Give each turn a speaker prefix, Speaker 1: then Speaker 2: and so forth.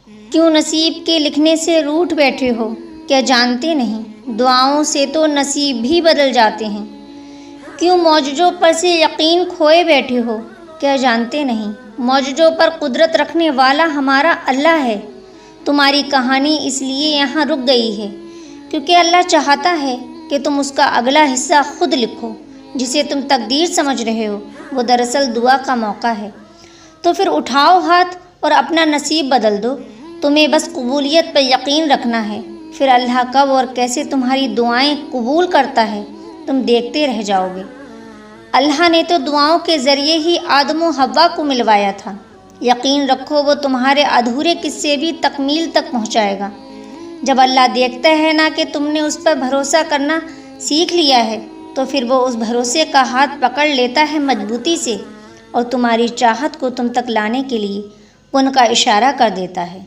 Speaker 1: کیوں نصیب کے لکھنے سے روٹھ بیٹھے ہو؟ کیا جانتے نہیں دعاؤں سے تو نصیب بھی بدل جاتے ہیں؟ کیوں معجزوں پر سے یقین کھوئے بیٹھے ہو؟ کیا جانتے نہیں معجزوں پر قدرت رکھنے والا ہمارا اللہ ہے؟ تمہاری کہانی اس لیے یہاں رک گئی ہے کیونکہ اللہ چاہتا ہے کہ تم اس کا اگلا حصہ خود لکھو۔ جسے تم تقدیر سمجھ رہے ہو وہ دراصل دعا کا موقع ہے۔ تو پھر اٹھاؤ ہاتھ اور اپنا نصیب بدل دو۔ تمہیں بس قبولیت پر یقین رکھنا ہے، پھر اللہ کب اور کیسے تمہاری دعائیں قبول کرتا ہے تم دیکھتے رہ جاؤ گے۔ اللہ نے تو دعاؤں کے ذریعے ہی آدم و حوا کو ملوایا تھا۔ یقین رکھو وہ تمہارے ادھورے قصے بھی تکمیل تک پہنچائے گا۔ جب اللہ دیکھتا ہے نا کہ تم نے اس پر بھروسہ کرنا سیکھ لیا ہے تو پھر وہ اس بھروسے کا ہاتھ پکڑ لیتا ہے مضبوطی سے اور تمہاری چاہت کو تم تک لانے کے لیے ان کا اشارہ کر دیتا ہے۔